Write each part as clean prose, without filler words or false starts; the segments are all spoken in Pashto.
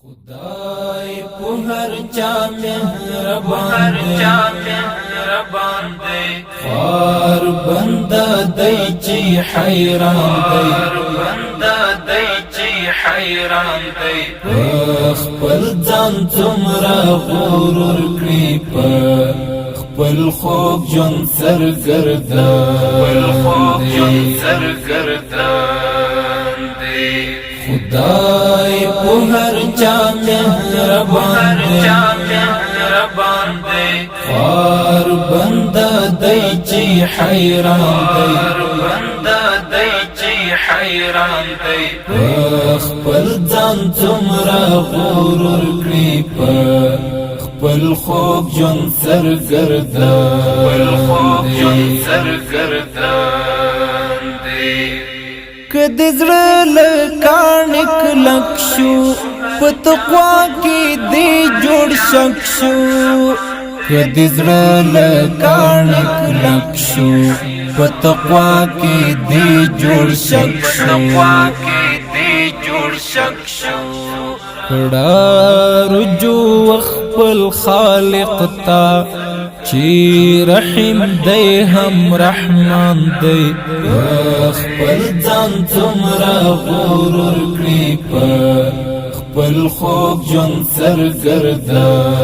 خدای په هر چا مهربان دی خار بنده دی چې حیران دی خپل ځان څومره غرور کړي په خپل خوب ژوند سرګردان دی خدای په هر چا مهربان دی خار بنده دی چې حیران دی خپل ځان څومره غرور کړي په خپل خوب ژوند سرګردان دی که د زړه له کاڼي کلک شو په تقوا کې دې جوړ شک شو که د زړه له کاڼي کلک شو په تقوا کې دې جوړ شک شو کړه رجوع خپل خالق تا چی رحیم دی هم رحمان دی خپل ځان څومره غرور کړي په خپل خوب ژوند سرګردان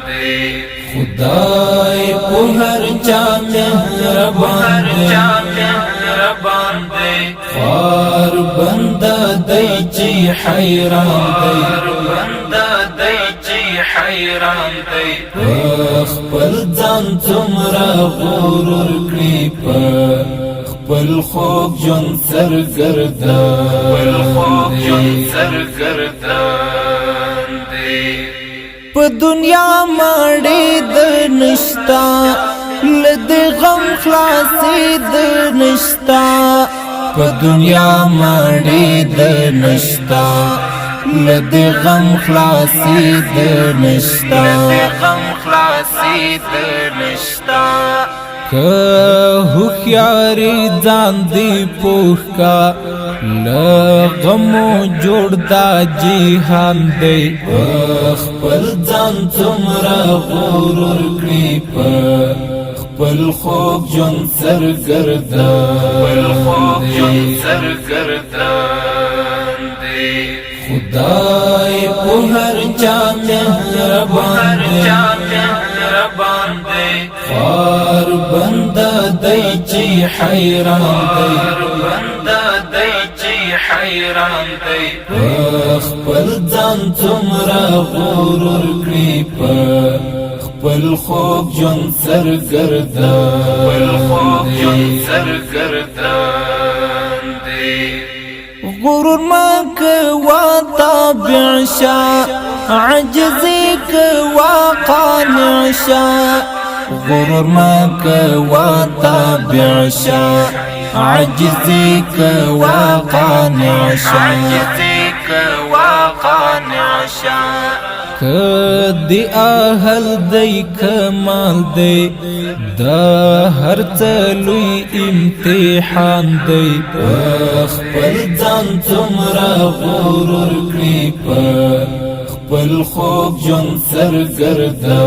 دی خدای په هر چا مهربان دی خار بنده دی چې حیران دی خپل ځان څومره غرور کړي په خپل خوب ژوند سرګردان دی په دنیا ماړې د نشتا لد غم خلاصې د نشتا په دنیا ماړې د نشتا لد غم خلاصې د نشتا که هوښیاري ځان دی پوه کا له غمو جوړ دا جهان دی خپل ځان څومره غرور کړي په خپل خوب ژوند سرګردان دی خدای په هر چا مهربان دی خار بنده دی چې حیران دی خپل ځان څومره غرور کړي په خپل خوب ژوند سرګردان دی غرور ما کوا تابع شا عجزی کوا قانع شا غرور ما کوا تابع شا عجزی کوا قانع شا که دی اهل دی کمال دی دا هر څه لوی امتحان دی خپل ځان څومره غرور کړي په خپل خوب ژوند سرګردان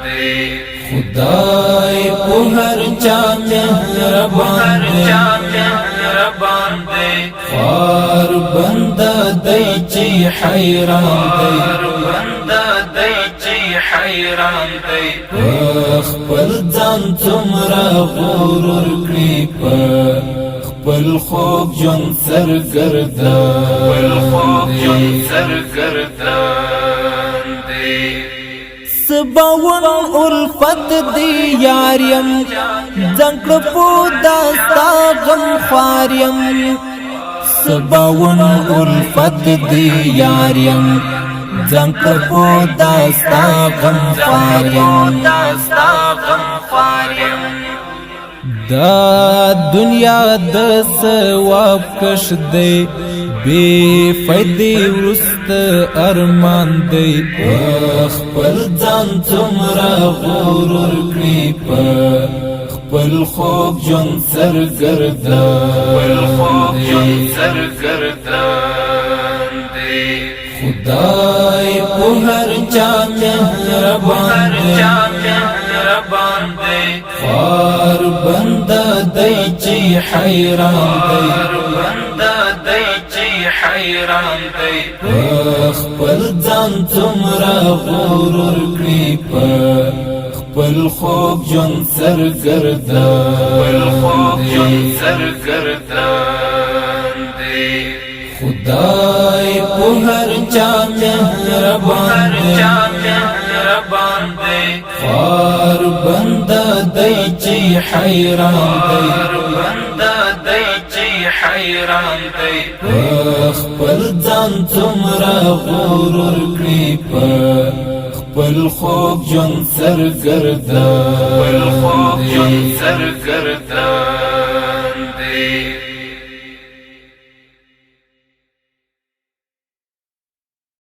دی خدای په هر چا مهربان دی خار بنده دی چې حیران دی خپل ځان څومره غرور کړي په خپل خوب ژوند سرګردان دی سباون الفت دی یاریم ځنکړ په داستا غم خواریم سباون الفت دی یاریم ځنکړ په داستا غم خواریم دا دنیا د ثواب کش دی بے فائدې ورست ارمان دی خپل ځان څومره غرور کړي په خپل خوب جون سرګردان دی خدای په هر چا مهربان دی خار بنده دی چې حیران دی خپل ځان څومره غرور کړي په خپل خوب جون سرګردان دی خدای په هر چا مهربان دی خار بنده دی چې حیران دی خپل ځان څومره غرور کړي په خپل خوب جون سرګردان